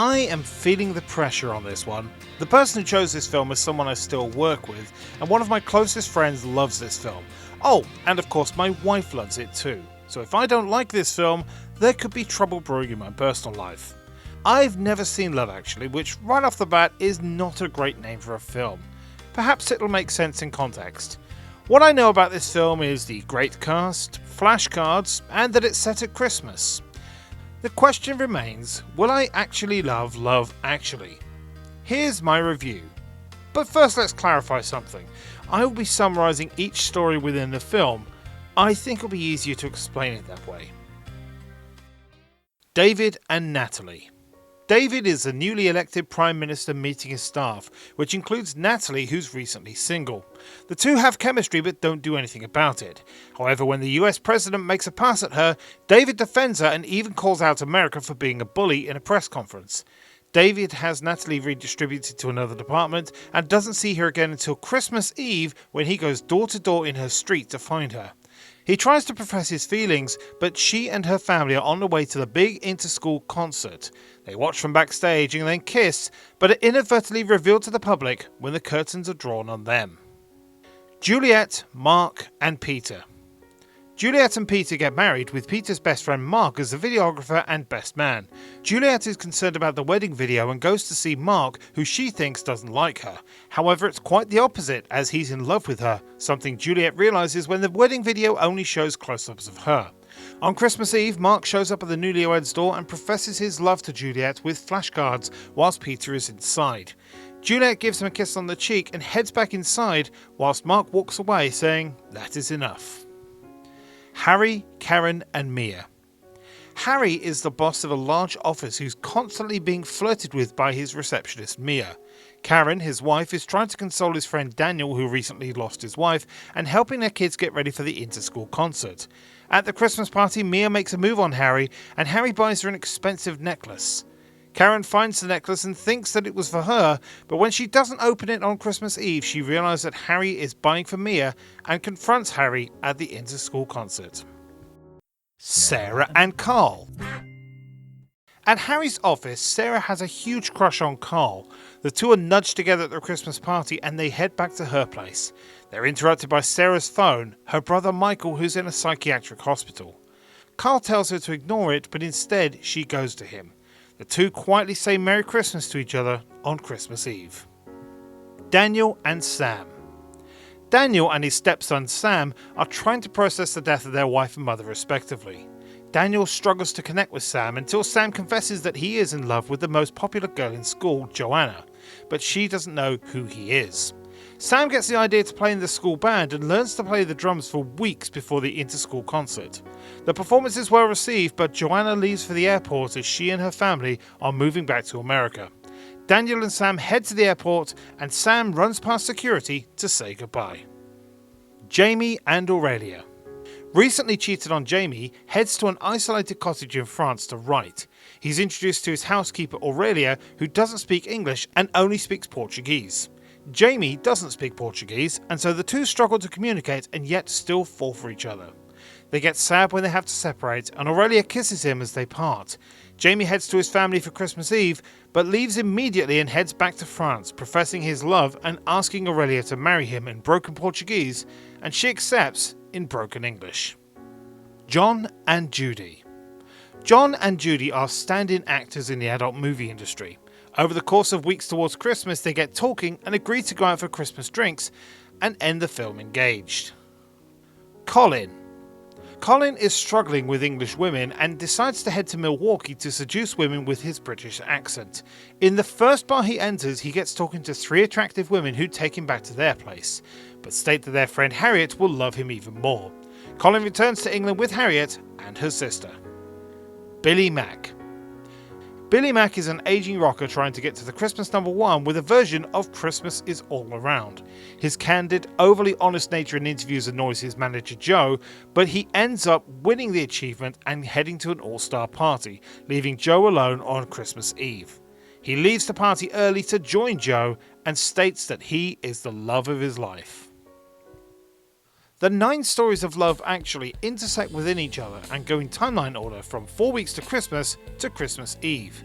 I am feeling the pressure on this one. The person who chose this film is someone I still work with, and one of my closest friends loves this film. Oh, and of course my wife loves it too. So if I don't like this film, there could be trouble brewing in my personal life. I've never seen Love Actually, which right off the bat is not a great name for a film. Perhaps it'll make sense in context. What I know about this film is the great cast, flashcards, and that it's set at Christmas. The question remains, will I actually love Love Actually? Here's my review. But first let's clarify something. I will be summarising each story within the film. I think it'll be easier to explain it that way. David and Natalie. David is the newly elected Prime Minister meeting his staff, which includes Natalie, who's recently single. The two have chemistry but don't do anything about it. However, when the US President makes a pass at her, David defends her and even calls out America for being a bully in a press conference. David has Natalie redistributed to another department and doesn't see her again until Christmas Eve, when he goes door to door in her street to find her. He tries to profess his feelings, but she and her family are on the way to the big inter-school concert. They watch from backstage and then kiss, but are inadvertently revealed to the public when the curtains are drawn on them. Juliet, Mark and Peter. Juliet and Peter get married, with Peter's best friend Mark as the videographer and best man. Juliet is concerned about the wedding video and goes to see Mark, who she thinks doesn't like her. However, it's quite the opposite, as he's in love with her, something Juliet realises when the wedding video only shows close-ups of her. On Christmas Eve, Mark shows up at the newlyweds' door and professes his love to Juliet with flashcards whilst Peter is inside. Juliet gives him a kiss on the cheek and heads back inside, whilst Mark walks away saying, "That is enough." Harry, Karen and Mia. Harry is the boss of a large office who's constantly being flirted with by his receptionist Mia. Karen, his wife, is trying to console his friend Daniel, who recently lost his wife, and helping their kids get ready for the inter-school concert. At the Christmas party, Mia makes a move on Harry, and Harry buys her an expensive necklace. Karen finds the necklace and thinks that it was for her, but when she doesn't open it on Christmas Eve, she realises that Harry is buying for Mia and confronts Harry at the inter-school concert. Sarah and Carl. At Harry's office, Sarah has a huge crush on Carl. The two are nudged together at the Christmas party and they head back to her place. They're interrupted by Sarah's phone, her brother Michael, who's in a psychiatric hospital. Carl tells her to ignore it, but instead she goes to him. The two quietly say Merry Christmas to each other on Christmas Eve. Daniel and Sam. Daniel and his stepson Sam are trying to process the death of their wife and mother respectively. Daniel struggles to connect with Sam until Sam confesses that he is in love with the most popular girl in school, Joanna, but she doesn't know who he is. Sam gets the idea to play in the school band and learns to play the drums for weeks before the inter-school concert. The performance is well received, but Joanna leaves for the airport as she and her family are moving back to America. Daniel and Sam head to the airport and Sam runs past security to say goodbye. Jamie and Aurelia. Recently cheated on Jamie heads to an isolated cottage in France to write. He's introduced to his housekeeper Aurelia, who doesn't speak English and only speaks Portuguese. Jamie doesn't speak Portuguese, and so the two struggle to communicate and yet still fall for each other. They get sad when they have to separate, and Aurelia kisses him as they part. Jamie heads to his family for Christmas Eve, but leaves immediately and heads back to France, professing his love and asking Aurelia to marry him in broken Portuguese, and she accepts in broken English. John and Judy. John and Judy are stand-in actors in the adult movie industry. Over the course of weeks towards Christmas, they get talking and agree to go out for Christmas drinks and end the film engaged. Colin. Colin is struggling with English women and decides to head to Milwaukee to seduce women with his British accent. In the first bar he enters, he gets talking to 3 attractive women who take him back to their place, but state that their friend Harriet will love him even more. Colin returns to England with Harriet and her sister. Billy Mack. Billy Mack is an aging rocker trying to get to the Christmas #1 with a version of Christmas is All Around. His candid, overly honest nature in interviews annoys his manager Joe, but he ends up winning the achievement and heading to an all-star party, leaving Joe alone on Christmas Eve. He leaves the party early to join Joe and states that he is the love of his life. The 9 stories of Love Actually intersect within each other and go in timeline order from 4 weeks to Christmas Eve.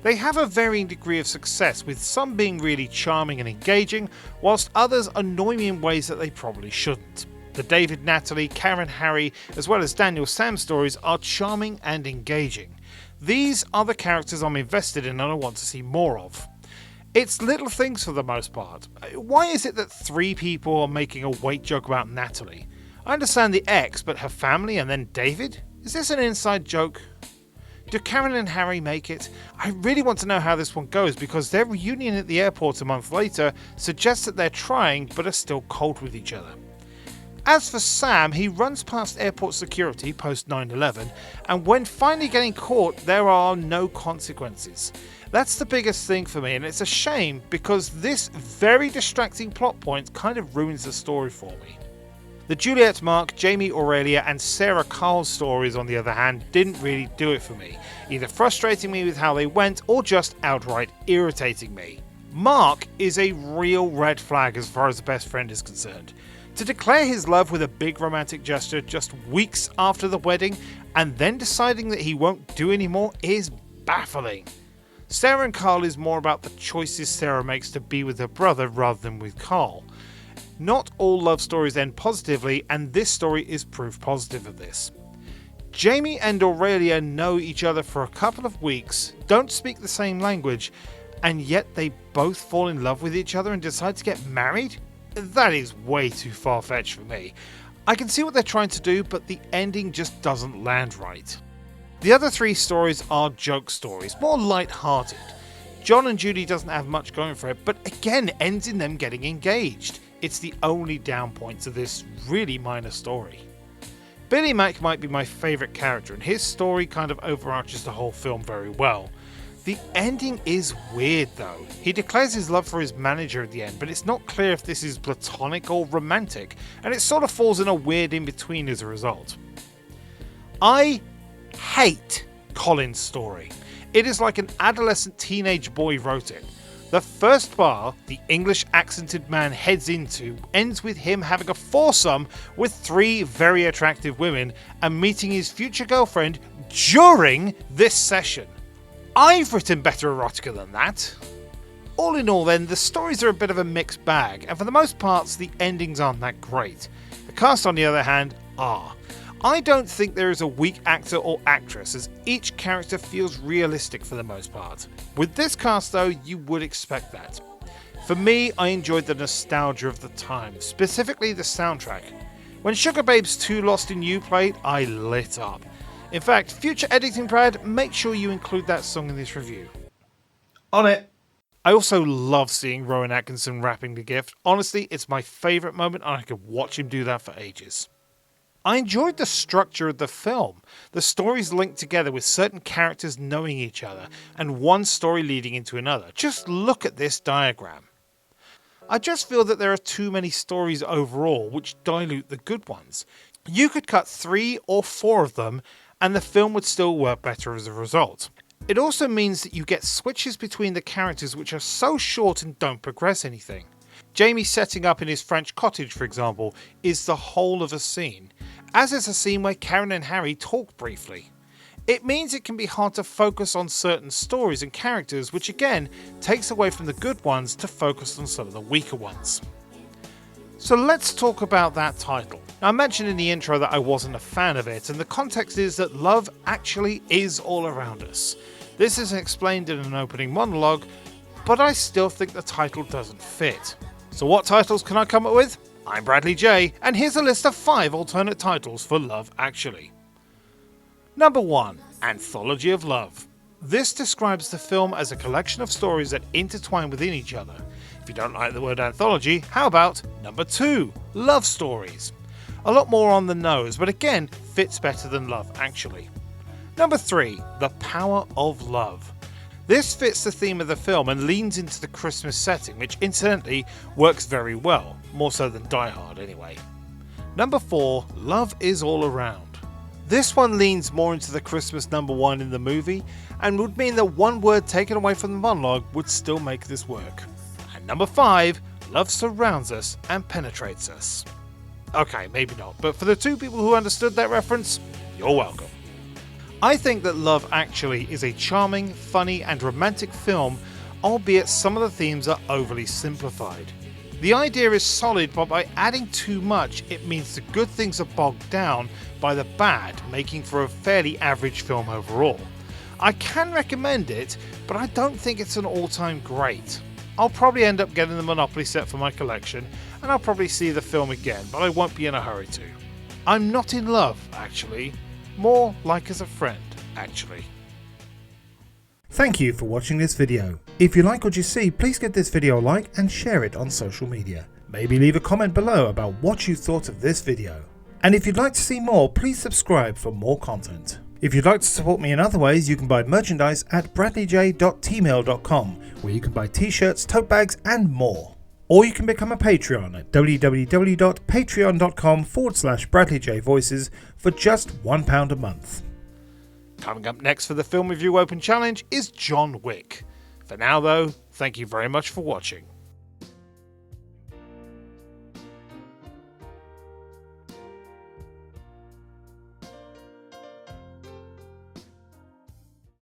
They have a varying degree of success, with some being really charming and engaging, whilst others annoy me in ways that they probably shouldn't. The David, Natalie, Karen, Harry, as well as Daniel, Sam stories are charming and engaging. These are the characters I'm invested in and I want to see more of. It's little things for the most part. Why is it that 3 people are making a weight joke about Natalie? I understand the ex, but her family and then David? Is this an inside joke? Do Karen and Harry make it? I really want to know how this one goes because their reunion at the airport a month later suggests that they're trying but are still cold with each other. As for Sam, he runs past airport security post 9/11, and when finally getting caught, there are no consequences. That's the biggest thing for me, and it's a shame because this very distracting plot point kind of ruins the story for me. The Juliet, Mark, Jamie, Aurelia, and Sarah Carl stories, on the other hand, didn't really do it for me, either frustrating me with how they went or just outright irritating me. Mark is a real red flag as far as the best friend is concerned. To declare his love with a big romantic gesture just weeks after the wedding and then deciding that he won't do anymore is baffling. Sarah and Carl is more about the choices Sarah makes to be with her brother rather than with Carl. Not all love stories end positively, and this story is proof positive of this. Jamie and Aurelia know each other for a couple of weeks, don't speak the same language, and yet they both fall in love with each other and decide to get married? That is way too far-fetched for me. I can see what they're trying to do, but the ending just doesn't land right. The other 3 stories are joke stories, more light-hearted. John and Judy doesn't have much going for it, but again ends in them getting engaged. It's the only down point to this really minor story. Billy Mack might be my favourite character, and his story kind of overarches the whole film very well. The ending is weird though. He declares his love for his manager at the end, but it's not clear if this is platonic or romantic, and it sort of falls in a weird in-between as a result. I hate Colin's story. It is like an adolescent teenage boy wrote it. The first bar the English accented man heads into ends with him having a foursome with 3 very attractive women and meeting his future girlfriend during this session. I've written better erotica than that. All in all then, the stories are a bit of a mixed bag, and for the most parts the endings aren't that great. The cast on the other hand are. I don't think there is a weak actor or actress, as each character feels realistic for the most part. With this cast though, you would expect that. For me, I enjoyed the nostalgia of the time, specifically the soundtrack. When Sugar Babes 2 Lost in You played, I lit up. In fact, future editing Brad, make sure you include that song in this review. On it. I also love seeing Rowan Atkinson rapping The Gift. Honestly, it's my favourite moment and I could watch him do that for ages. I enjoyed the structure of the film. The stories linked together with certain characters knowing each other and one story leading into another. Just look at this diagram. I just feel that there are too many stories overall which dilute the good ones. You could cut 3 or 4 of them and the film would still work better as a result. It also means that you get switches between the characters which are so short and don't progress anything. Jamie setting up in his French cottage, for example, is the whole of a scene, as is a scene where Karen and Harry talk briefly. It means it can be hard to focus on certain stories and characters, which again takes away from the good ones to focus on some of the weaker ones. So let's talk about that title. Now, I mentioned in the intro that I wasn't a fan of it, and the context is that love actually is all around us. This isn't explained in an opening monologue, but I still think the title doesn't fit. So what titles can I come up with? I'm Bradley J, and here's a list of 5 alternate titles for Love Actually. Number 1. Anthology of Love. This describes the film as a collection of stories that intertwine within each other. If you don't like the word anthology, how about number 2, Love Stories? A lot more on the nose, but again, fits better than Love Actually. Number 3, The Power of Love. This fits the theme of the film and leans into the Christmas setting, which incidentally works very well, more so than Die Hard anyway. Number 4, Love is All Around. This one leans more into the Christmas number 1 in the movie, and would mean that one word taken away from the monologue would still make this work. And number 5, Love surrounds us and penetrates us. Okay, maybe not, but for the 2 people who understood that reference, you're welcome. I think that Love Actually is a charming, funny and romantic film, albeit some of the themes are overly simplified. The idea is solid, but by adding too much it means the good things are bogged down by the bad, making for a fairly average film overall. I can recommend it, but I don't think it's an all-time great. I'll probably end up getting the Monopoly set for my collection, and I'll probably see the film again, but I won't be in a hurry to. I'm not in love, actually. More like as a friend, actually. Thank you for watching this video. If you like what you see, please give this video a like and share it on social media. Maybe leave a comment below about what you thought of this video. And if you'd like to see more, please subscribe for more content. If you'd like to support me in other ways, you can buy merchandise at bradleyj.tmail.com, where you can buy t-shirts, tote bags and more. Or you can become a Patreon at www.patreon.com/BradleyJVoices for just £1 a month. Coming up next for the Film Review Open Challenge is John Wick. For now though, thank you very much for watching.